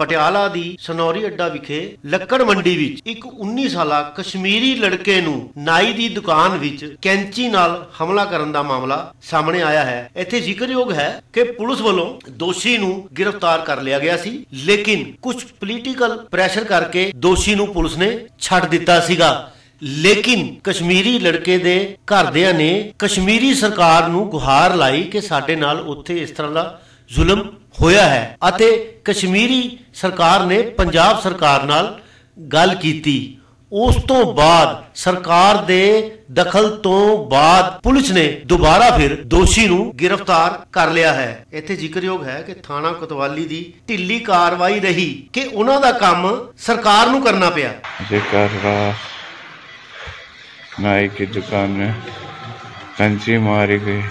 ਪਟਿਆਲਾ ਦੀ ਸਨੌਰੀ ਅੱਡਾ ਵਿਖੇ ਲੱਕੜ ਮੰਡੀ ਵਿੱਚ ਇੱਕ 19 ਸਾਲਾ ਕਸ਼ਮੀਰੀ ਲੜਕੇ ਨੂੰ ਨਾਈ ਦੀ ਦੁਕਾਨ ਵਿੱਚ ਕੈਂਚੀ ਨਾਲ ਹਮਲਾ ਕਰਨ ਦਾ ਮਾਮਲਾ ਸਾਹਮਣੇ ਆਇਆ ਹੈ। ਇੱਥੇ ਜ਼ਿਕਰਯੋਗ ਹੈ ਕਿ ਪੁਲਿਸ ਵੱਲੋਂ ਦੋਸ਼ੀ ਨੂੰ ਗ੍ਰਿਫਤਾਰ ਕਰ ਲਿਆ ਗਿਆ ਸੀ, ਲੇਕਿਨ ਕੁਝ ਪੋਲੀਟੀਕਲ ਪ੍ਰੈਸ਼ਰ ਕਰਕੇ ਦੋਸ਼ੀ ਨੂੰ ਪੁਲਿਸ ਨੇ ਛੱਡ ਦਿੱਤਾ ਸੀਗਾ। लेकिन कश्मीरी लड़के दे घरदियां ने कश्मीरी सरकार नूं गुहार लाई कि साडे नाल उत्थे इस तरह दा जुल्म होया है अते कश्मीरी सरकार ने पंजाब सरकार नाल गल कीती। उस तो बाद सरकार दे दखल तो बाद पुलिस ने दोबारा फिर दोषी नूं गिरफ्तार कर लिया है। इत्थे जिक्रयोग है कि थाना कोतवाली दी ढिल्ली कार्रवाई रही कि उन्हां दा काम सरकार नूं करना पिया। नाई की दुकान में कंची मारी गई।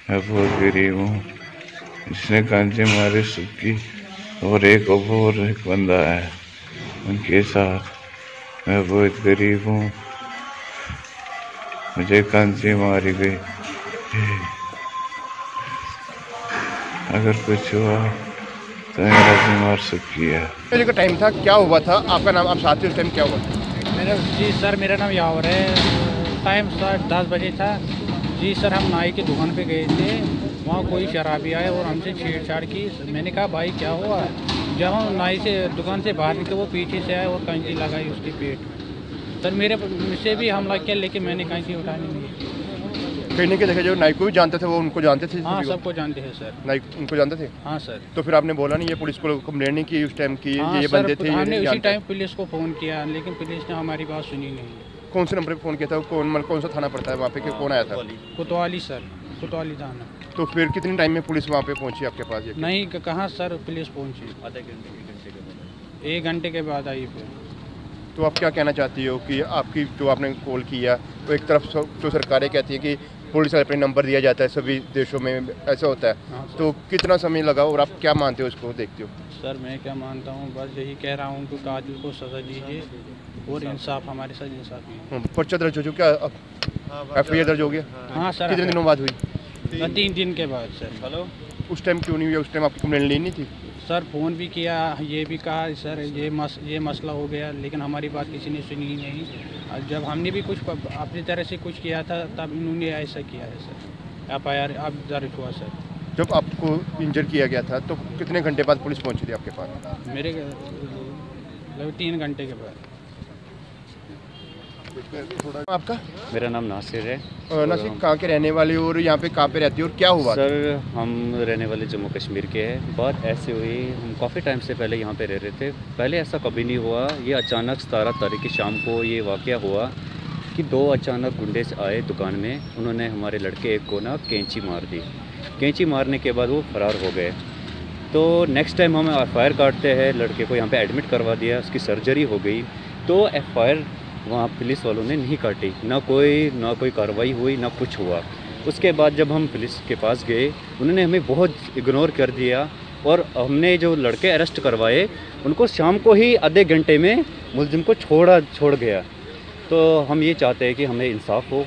मैं बहुत गरीब हूँ, इसने कंची मारी सबकी और एक बंदा है उनके साथ। मैं बहुत गरीब हूँ, मुझे कंची मारी गई। अगर कुछ हुआ तो मेरा बीमार सबकी है। पहले का टाइम था, क्या हुआ था? आपका नाम, आप साथी उस टाइम क्या हुआ? जी सर, मेरा नाम यावर है। टाइम सर 10 बजे था। जी सर, हम नाई की दुकान पे गए थे, वहाँ कोई शराबी आए और हमसे छेड़छाड़ की। मैंने कहा भाई क्या हुआ? जब हम नाई से दुकान से बाहर निकले वो पीछे से आए और कैंची लगाई उसके पेट में। सर मेरे से भी हमला किया, लेकिन मैंने कैंची उठानी नहीं। कहने के देखे जो नाई को भी जानते थे, वो उनको जानते थे? हाँ, सबको जानते हैं सर। नाई उनको जानते थे? हाँ सर। तो फिर आपने बोला नहीं, ये पुलिस को कंप्लेंट नहीं की उस टाइम की? हाँ, ये बंदे थे? हमने उसी टाइम पुलिस को फ़ोन किया, लेकिन पुलिस ने हमारी बात सुनी नहीं। कौन से नंबर पे फ़ोन किया था? कौन सा थाना पड़ता है वहाँ पे? कौन आया था? कोतवाली सर, कोतवाली थाना। तो फिर कितने टाइम में पुलिस वहाँ पे पहुँची आपके पास? नहीं, कहाँ सर पुलिस पहुँची? आधे घंटे, 1 घंटे के बाद आई फिर। तो आप क्या कहना चाहती हो कि आपकी जो आपने कॉल किया, तो एक तरफ जो सरकारें कहती है कि पुलिस अपने नंबर दिया जाता है, सभी देशों में ऐसा होता है। हाँ, तो कितना समय लगा और आप क्या मानते हो, इसको देखते हो? सर मैं क्या मानता हूँ, बस यही कह रहा हूँ कि कातिल को सज़ा दीजिए और इंसाफ हमारे साथ इंसाफ। पर्चा दर्ज हो चुका, FIR दर्ज हो गया? हाँ सर। कितने दिनों बाद हुई? 3 दिन के बाद सर। हेलो, उस टाइम क्यों नहीं हुई? उस टाइम आपकी कंप्लेंट ली नहीं थी? सर फ़ोन भी किया, ये भी कहा सर ये मसला हो गया, लेकिन हमारी बात किसी ने सुनी ही नहीं। जब हमने भी कुछ अपनी तरह से कुछ किया था, तब इन्होंने ऐसा किया है सर। FIR अब दर्ज हुआ सर। जब आपको इंजर किया गया था तो कितने घंटे बाद पुलिस पहुंची थी आपके पास? मेरे लगभग 3 घंटे के बाद। आपका? मेरा नाम नासिर है। नासिर, कहाँ के रहने वाले और यहाँ पे कहाँ पे रहती है और क्या हुआ? सर हम रहने वाले जम्मू कश्मीर के हैं। बात ऐसे हुई, हम काफ़ी टाइम से पहले यहाँ पे रह रहे थे। पहले ऐसा कभी नहीं हुआ। ये अचानक 17 तारीख की शाम को ये वाक़या हुआ कि 2 अचानक गुंडे आए दुकान में। उन्होंने हमारे लड़के एक को ना कैंची मार दी। कैंची मारने के बाद वो फ़रार हो गए। तो नेक्स्ट टाइम हम FIR काटते हैं, लड़के को यहाँ पे एडमिट करवा दिया, उसकी सर्जरी हो गई। तो FIR वहाँ पुलिस वालों ने नहीं काटी, ना कोई कार्रवाई हुई, ना कुछ हुआ। उसके बाद जब हम पुलिस के पास गए, उन्होंने हमें बहुत इग्नोर कर दिया और हमने जो लड़के अरेस्ट करवाए उनको शाम को ही आधे घंटे में मुलजिम को छोड़ गया। तो हम ये चाहते हैं कि हमें इंसाफ हो,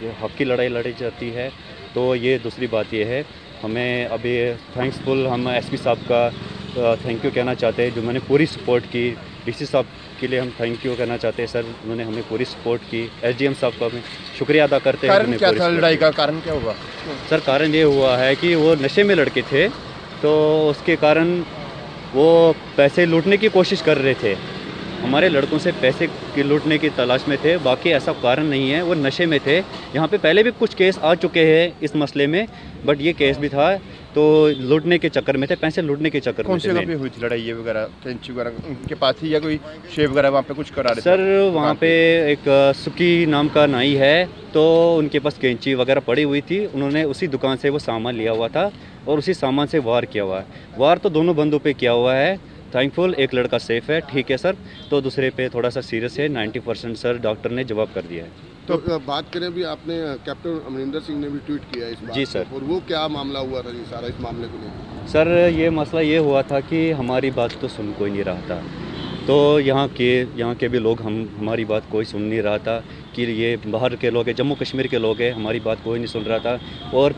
ये हक़ की लड़ाई लड़ी जाती है। तो ये दूसरी बात ये है, हमें अभी थैंक्सफुल हम SP साहब का थैंक यू कहना चाहते हैं, जो मैंने पूरी सपोर्ट की। DC साहब के लिए हम थैंक यू कहना चाहते हैं सर, उन्होंने हमें पूरी सपोर्ट की। SDM साहब का मैं शुक्रिया अदा करते हैं। कारण क्या था लड़ाई का? कारण क्या हुआ? सर कारण ये हुआ है कि वो नशे में लड़के थे, तो उसके कारण वो पैसे लूटने की कोशिश कर रहे थे। हमारे लड़कों से पैसे की लूटने की तलाश में थे, बाकी ऐसा कारण नहीं है। वो नशे में थे। यहाँ पे पहले भी कुछ केस आ चुके हैं इस मसले में, बट ये केस भी था तो लूटने के चक्कर में थे, पैसे लूटने के चक्कर में। कौन सी जगह पे हुई थी लड़ाई ये वगैरह, कैंची वगैरह उनके पास थी या कोई शेव वगैरह वहाँ पे कुछ करा रहे थे? सर वहाँ पे एक सुकी नाम का नाई है, तो उनके पास कैंची वगैरह पड़ी हुई थी। उन्होंने उसी दुकान से वो सामान लिया हुआ था और उसी सामान से वार किया हुआ है। वार तो दोनों बंदों पे किया हुआ है। थैंकफुल, एक लड़का सेफ है, ठीक है सर। तो दूसरे पे थोड़ा सा सीरियस है। 90% सर डॉक्टर ने जवाब कर दिया है। तो बात करें भी, आपने कैप्टन अमरिंदर सिंह ने भी ट्वीट किया इस बात। जी सर। और वो क्या मामला हुआ था जी सारा इस मामले को लेकर? सर ये मसला ये हुआ था कि हमारी बात तो सुन कोई नहीं रहा था। तो यहाँ के भी लोग हमारी बात कोई सुन नहीं रहा था कि ये बाहर के लोग हैं, जम्मू कश्मीर के लोग हैं, हमारी बात कोई नहीं सुन रहा था। और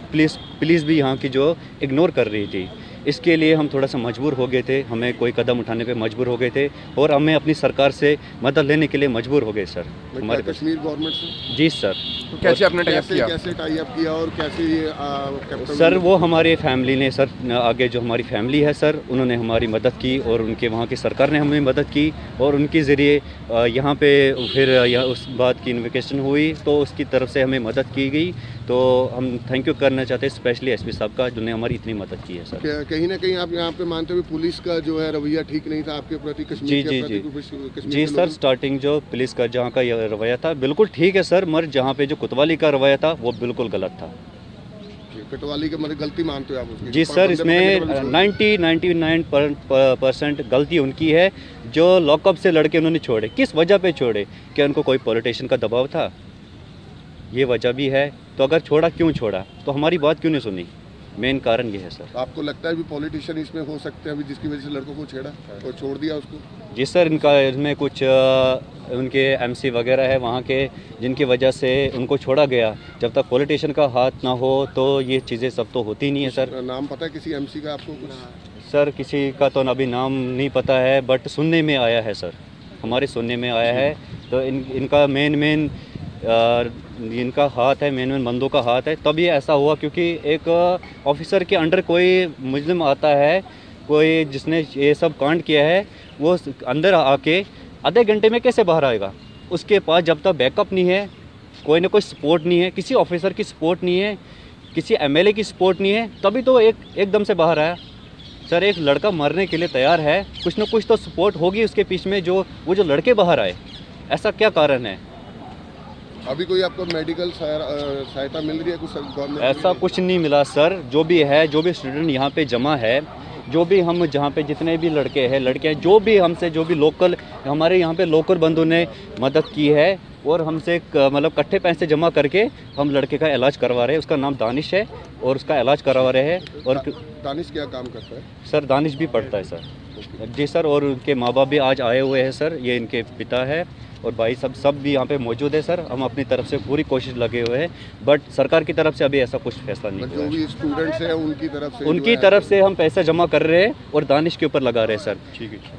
पुलिस भी यहाँ की जो इग्नोर कर रही थी। इसके लिए हम थोड़ा सा मजबूर हो गए थे, हमें कोई कदम उठाने पे मजबूर हो गए थे और हमें अपनी सरकार से मदद लेने के लिए मजबूर हो गए सर। हमारे कश्मीर गवर्नमेंट से? जी सर। तो कैसे आपने टाई अप किया? कैसे टाई अप किया और कैसे ये कैप्टन? सर वो हमारे फैमिली ने सर, आगे जो हमारी फैमिली है सर, उन्होंने हमारी मदद की और उनके वहाँ की सरकार ने हमें मदद की और उनके ज़रिए यहाँ पे फिर यहाँ उस बात की इन्वेस्टिगेशन हुई तो उसकी तरफ से हमें मदद की गई। तो हम थैंक यू करना चाहते हैं स्पेशली एसपी साहब का, जिन्होंने हमारी इतनी मदद की है सर। कहीं ना कहीं आप यहाँ पे मानते हुए पुलिस का जो है रवैया ठीक नहीं था आपके प्रति, कश्मीर के प्रति? जी सर, स्टार्टिंग जो पुलिस का जहाँ का ये रवैया था बिल्कुल ठीक है सर, मगर जहाँ पे जो कोतवाली का रवैया था वो बिल्कुल गलत था। कोतवाली का मतलब गलती मानते हो आप उसकी? जी सर, इसमें 99% गलती उनकी है जो लॉकअप से लड़के उन्होंने छोड़े। किस वजह पे छोड़े? क्या उनको कोई पॉलिटिशियन का दबाव था? ये वजह भी है। तो अगर छोड़ा, क्यों छोड़ा? तो हमारी बात क्यों नहीं सुनी? मेन कारण ये है सर। आपको लगता है भी पॉलिटिशियन इसमें हो सकते हैं अभी, जिसकी वजह से लड़कों को छेड़ा और छोड़ दिया उसको? जी सर, इनका इसमें कुछ उनके एमसी वगैरह है वहाँ के, जिनकी वजह से उनको छोड़ा गया। जब तक पॉलिटिशियन का हाथ ना हो तो ये चीज़ें सब तो होती नहीं है सर। नाम पता है किसी एमसी का आपको कुछ? सर किसी का तो अभी नाम नहीं पता है, बट सुनने में आया है सर, हमारे सुनने में आया है। तो इनका मेन इनका हाथ है, मेन बंदों का हाथ है। तब ये ऐसा हुआ क्योंकि एक ऑफिसर के अंडर कोई मुजरिम आता है, कोई जिसने ये सब कांड किया है, वो अंदर आके आधे घंटे में कैसे बाहर आएगा? उसके पास जब तक बैकअप नहीं है, कोई ना कोई सपोर्ट नहीं है, किसी ऑफिसर की सपोर्ट नहीं है, किसी एमएलए की सपोर्ट नहीं है, तभी तो एकदम से बाहर आया। सर एक लड़का मरने के लिए तैयार है, कुछ ना कुछ तो सपोर्ट होगी उसके पीछे में, जो लड़के बाहर आए। ऐसा क्या कारण है? अभी कोई आपको मेडिकल सहायता मिल रही है कुछ गवर्नमेंट? ऐसा कुछ नहीं मिला सर। जो भी है, जो भी स्टूडेंट यहाँ पे जमा है, जो भी हम जहाँ पे जितने भी लड़के हैं लड़के हैं, जो भी हमसे जो भी लोकल हमारे यहाँ पे लोकल बंधु ने मदद की है और हमसे मतलब इकट्ठे पैसे जमा करके हम लड़के का इलाज करवा रहे हैं। उसका नाम दानिश है और उसका इलाज करवा रहे हैं। और दानिश क्या काम करता है? सर दानिश भी पढ़ता है सर। जी सर, और उनके माँ बाप भी आज आए हुए हैं सर। ये इनके पिता है और भाई सब भी यहाँ पे मौजूद है सर। हम अपनी तरफ से पूरी कोशिश लगे हुए हैं, बट सरकार की तरफ से अभी ऐसा कुछ फैसला नहीं हुआ है। जो भी स्टूडेंट्स हैं उनकी तरफ से हम पैसे जमा कर रहे हैं और दानिश के ऊपर लगा रहे हैं सर।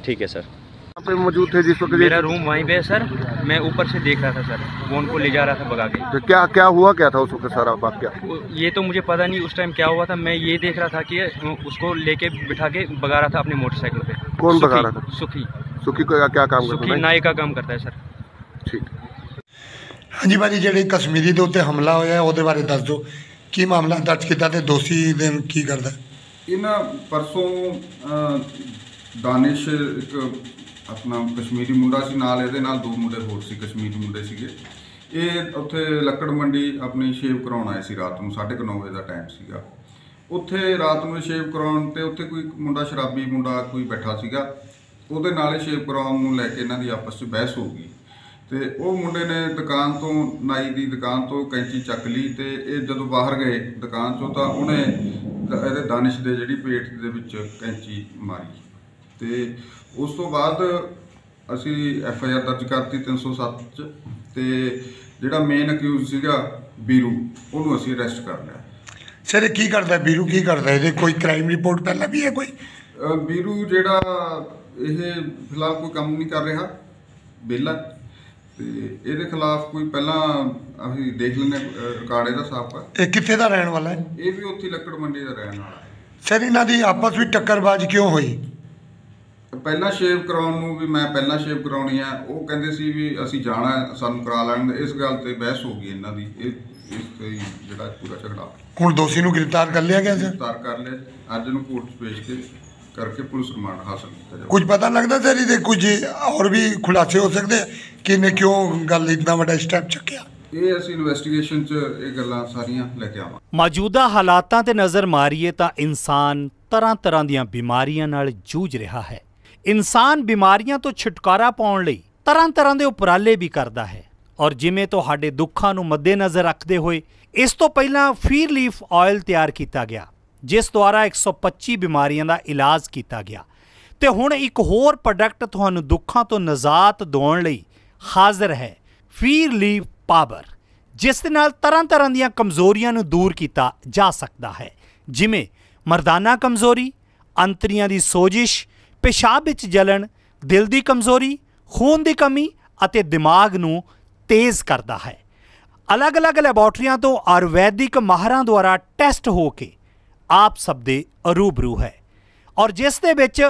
ठीक है सर। यहाँ पे मौजूद थे जिस वक्त? मेरा रूम वहीं पे है सर। मैं ऊपर से देख रहा था सर, वो उनको ले जा रहा था भगा के। तो क्या हुआ क्या था उस वक्त सारा बात क्या? ये तो मुझे पता नहीं उस टाइम क्या हुआ था। मैं ये देख रहा था कि उसको लेके बिठा के भगा रहा था अपनी मोटरसाइकिल पे। कौन भगा रहा था? सुखी का क्या काम करता है? सुखी नाई का काम करता है सर। ठीक। हाँ जी भाजी, ਜਿਹੜੇ कश्मीरी ਦੇ ਉੱਤੇ ਹਮਲਾ ਹੋਇਆ ਉਹਦੇ ਬਾਰੇ ਦੱਸ ਦਿਓ, ਕੀ ਮਾਮਲਾ ਦਰਜ ਕੀਤਾ ਤੇ ਦੋਸ਼ੀ ਦੇ ਕੀ ਕਰਦਾ? ਇਹਨਾਂ ਪਰਸੋਂ ਦਾਨਿਸ਼ ਇੱਕ ਆਪਣਾ ਕਸ਼ਮੀਰੀ ਮੁੰਡਾ ਸੀ, ਨਾਲ ਇਹਦੇ ਨਾਲ ਦੋ ਮੁੰਡੇ ਹੋਰ ਸੀ, ਕਸ਼ਮੀਰੀ ਮੁੰਡੇ ਸੀਗੇ। ਇਹ ਉੱਥੇ ਲੱਕੜ ਮੰਡੀ ਆਪਣੀ ਸ਼ੇਵ ਕਰਾਉਣ ਆਏ ਸੀ ਰਾਤ ਨੂੰ 9:30 ਵਜੇ ਦਾ ਟਾਈਮ ਸੀਗਾ। ਉੱਥੇ ਰਾਤ ਨੂੰ ਸ਼ੇਵ ਕਰਾਉਣ ਤੇ ਉੱਥੇ ਕੋਈ ਮੁੰਡਾ ਸ਼ਰਾਬੀ ਮੁੰਡਾ ਕੋਈ ਬੈਠਾ ਸੀਗਾ, ਉਹਦੇ ਨਾਲ ਹੀ ਸ਼ੇਵ ਕਰਾਉਣ ਨੂੰ ਲੈ ਕੇ ਇਹਨਾਂ ਦੀ ਆਪਸ 'ਚ ਬਹਿਸ ਹੋ ਗਈ। ਤੇ ਉਹ ਮੁੰਡੇ ਨੇ ਦੁਕਾਨ ਤੋਂ, ਨਾਈ ਦੀ ਦੁਕਾਨ ਤੋਂ ਕੈਂਚੀ ਚੱਕ ਲਈ ਤੇ ਇਹ ਜਦੋਂ ਬਾਹਰ ਗਏ ਦੁਕਾਨ 'ਚੋਂ ਤਾਂ ਉਹਨੇ ਇਹਦੇ ਦਾਨਿਸ਼ ਦੇ ਜਿਹੜੀ ਪੇਟ ਦੇ ਵਿੱਚ ਕੈਂਚੀ ਮਾਰੀ। ਤੇ ਉਸ ਤੋਂ ਬਾਅਦ ਅਸੀਂ FIR ਦਰਜ ਕਰਤੀ 307 'ਚ ਤੇ ਜਿਹੜਾ ਮੇਨ ਅਕਿਊਜ਼ ਸੀਗਾ ਵੀਰੂ, ਉਹਨੂੰ ਅਸੀਂ ਅਰੈਸਟ ਕਰ ਲਿਆ। ਸਰ ਇਹ ਕੀ ਕਰਦਾ ਵੀਰੂ, ਕੀ ਕਰਦਾ? ਇਹਦੇ ਕੋਈ ਕ੍ਰਾਈਮ ਰਿਪੋਰਟ ਪਹਿਲਾਂ ਵੀ ਹੈ ਕੋਈ? ਵੀਰੂ ਜਿਹੜਾ ਇਹ ਫਿਲਹਾਲ ਕੋਈ ਕੰਮ ਨਹੀਂ ਕਰ ਰਿਹਾ, ਵਿਹਲਾ। ਤੇ ਇਹਦੇ ਖਿਲਾਫ ਕੋਈ ਪਹਿਲਾਂ ਅਸੀਂ ਦੇਖ ਲੈਂਦੇ ਰਿਕਾਰਡ ਇਹਦਾ ਸਾਫ਼ ਹੈ। ਇਹ ਕਿੱਥੇ ਦਾ ਰਹਿਣ ਵਾਲਾ ਹੈ? ਇਹ ਵੀ ਉੱਥੇ ਲੱਕੜ ਮੰਡੀ ਦਾ ਰਹਿਣ ਵਾਲਾ ਹੈ। ਸਰ ਇਹਨਾਂ ਦੀ ਆਪਸ ਵਿੱਚ ਟੱਕਰਬਾਜ਼ੀ ਕਿਉਂ ਹੋਈ? ਪਹਿਲਾਂ ਸ਼ੇਵ ਕਰਾਉਣ ਨੂੰ ਵੀ ਮੈਂ ਪਹਿਲਾਂ ਸ਼ੇਵ ਕਰਾਉਣੀ ਆ, ਉਹ ਕਹਿੰਦੇ ਸੀ ਵੀ ਅਸੀਂ ਜਾਣਾ, ਸਾਨੂੰ ਕਰਾ ਲੈਣ। ਇਸ ਗੱਲ ਤੇ ਬਹਿਸ ਹੋ ਗਈ ਇਹਨਾਂ ਦੀ। ਇਸ ਤੇ ਜਿਹੜਾ ਪੂਰਾ ਝਗੜਾ। ਹੁਣ ਦੋਸ਼ੀ ਨੂੰ ਗ੍ਰਿਫਤਾਰ ਕਰ ਲਿਆ ਗਿਆ ਸਰ? ਗ੍ਰਿਫਤਾਰ ਕਰ ਲਿਆ, ਅੱਜ ਨੂੰ ਕੋਰਟ 'ਚ ਪੇਸ਼ ਕਰਕੇ ਪੁਲਿਸ ਰਿਮਾਂਡ ਹਾਸਲ ਕੀਤਾ ਜਾਵੇ। ਕੁਝ ਪਤਾ ਲੱਗਦਾ ਸਰ ਇਹਦੇ ਕੁਝ ਹੋਰ ਵੀ ਖੁਲਾਸੇ ਹੋ ਸਕਦੇ ਕਿ ਇਹਨੇ ਕਿਉਂ ਗੱਲ ਇੰਨਾ ਵੱਡਾ ਸਟੈਪ ਚੱਕਿਆ? ਇਹ ਅਸੀਂ ਇਨਵੈਸਟੀਗੇਸ਼ਨ 'ਚ ਇਹ ਗੱਲਾਂ ਸਾਰੀਆਂ ਲੈ ਕੇ ਆਵਾਂਗੇ। ਮੌਜੂਦਾ ਹਾਲਾਤਾਂ ਤੇ ਨਜ਼ਰ ਮਾਰੀਏ ਤਾਂ ਇਨਸਾਨ ਤਰ੍ਹਾਂ ਦੀਆਂ ਬਿਮਾਰੀਆਂ ਨਾਲ ਜੂਝ ਰਿਹਾ ਹੈ। ਇਨਸਾਨ ਬਿਮਾਰੀਆਂ ਤੋਂ ਛੁਟਕਾਰਾ ਪਾਉਣ ਲਈ ਤਰ੍ਹਾਂ ਦੇ ਉਪਰਾਲੇ ਵੀ ਕਰਦਾ ਹੈ। ਔਰ ਜਿਵੇਂ ਤੁਹਾਡੇ ਦੁੱਖਾਂ ਨੂੰ ਮੱਦੇਨਜ਼ਰ ਰੱਖਦੇ ਹੋਏ ਇਸ ਤੋਂ ਪਹਿਲਾਂ ਫੀਰ ਲੀਫ ਆਇਲ ਤਿਆਰ ਕੀਤਾ ਗਿਆ, ਜਿਸ ਦੁਆਰਾ 125 ਬਿਮਾਰੀਆਂ ਦਾ ਇਲਾਜ ਕੀਤਾ ਗਿਆ। ਤੇ ਹੁਣ ਇੱਕ ਹੋਰ ਪ੍ਰੋਡਕਟ ਤੁਹਾਨੂੰ ਦੁੱਖਾਂ ਤੋਂ ਨਿਜਾਤ ਦਿਵਾਉਣ ਲਈ ਹਾਜ਼ਰ ਹੈ, ਫੀਰ ਲੀਫ ਪਾਵਰ, ਜਿਸ ਦੇ ਨਾਲ ਤਰ੍ਹਾਂ ਦੀਆਂ ਕਮਜ਼ੋਰੀਆਂ ਨੂੰ ਦੂਰ ਕੀਤਾ ਜਾ ਸਕਦਾ ਹੈ, ਜਿਵੇਂ ਮਰਦਾਨਾ ਕਮਜ਼ੋਰੀ, ਅੰਤੜੀਆਂ ਦੀ ਸੋਜਿਸ਼, ਪਿਸ਼ਾਬ ਵਿੱਚ ਜਲਣ, ਦਿਲ ਦੀ ਕਮਜ਼ੋਰੀ, ਖੂਨ ਦੀ ਕਮੀ ਅਤੇ ਦਿਮਾਗ ਨੂੰ ਤੇਜ਼ ਕਰਦਾ ਹੈ। ਅਲੱਗ-ਅਲੱਗ ਲੈਬੋਰਟਰੀਆਂ ਤੋਂ ਆਯੁਰਵੈਦਿਕ ਮਾਹਰਾਂ ਦੁਆਰਾ ਟੈਸਟ ਹੋ ਕੇ ਆਪ ਸਭ ਦੇ ਰੂਬਰੂ ਹੈ, ਔਰ ਜਿਸ ਦੇ ਵਿੱਚ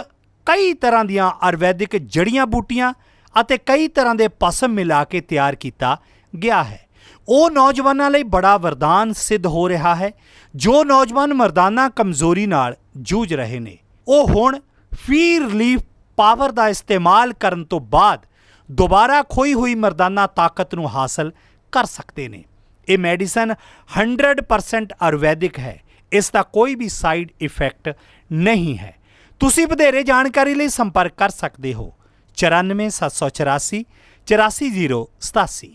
ਕਈ ਤਰ੍ਹਾਂ ਦੀਆਂ ਆਯੁਰਵੈਦਿਕ ਜੜੀਆਂ ਬੂਟੀਆਂ ਅਤੇ ਕਈ ਤਰ੍ਹਾਂ ਦੇ ਪਸਮ ਮਿਲਾ ਕੇ ਤਿਆਰ ਕੀਤਾ ਗਿਆ ਹੈ। ਉਹ ਨੌਜਵਾਨਾਂ ਲਈ ਬੜਾ ਵਰਦਾਨ ਸਿੱਧ ਹੋ ਰਿਹਾ ਹੈ। ਜੋ ਨੌਜਵਾਨ ਮਰਦਾਨਾ ਕਮਜ਼ੋਰੀ ਨਾਲ ਜੂਝ ਰਹੇ ਨੇ, ਉਹ ਹੁਣ ਫੀ ਰਿਲੀਫ ਪਾਵਰ ਦਾ ਇਸਤੇਮਾਲ ਕਰਨ ਤੋਂ ਬਾਅਦ ਦੁਬਾਰਾ ਖੋਈ ਹੋਈ ਮਰਦਾਨਾ ਤਾਕਤ ਨੂੰ ਹਾਸਲ ਕਰ ਸਕਦੇ ਨੇ। ਇਹ ਮੈਡੀਸਨ 100% ਆਯੁਰਵੈਦਿਕ ਹੈ। ਇਸ ਦਾ ਕੋਈ ਵੀ ਸਾਈਡ ਇਫੈਕਟ ਨਹੀਂ ਹੈ। ਤੁਸੀਂ ਵਧੇਰੇ ਜਾਣਕਾਰੀ ਲਈ ਸੰਪਰਕ ਕਰ ਸਕਦੇ ਹੋ 94 784 84087।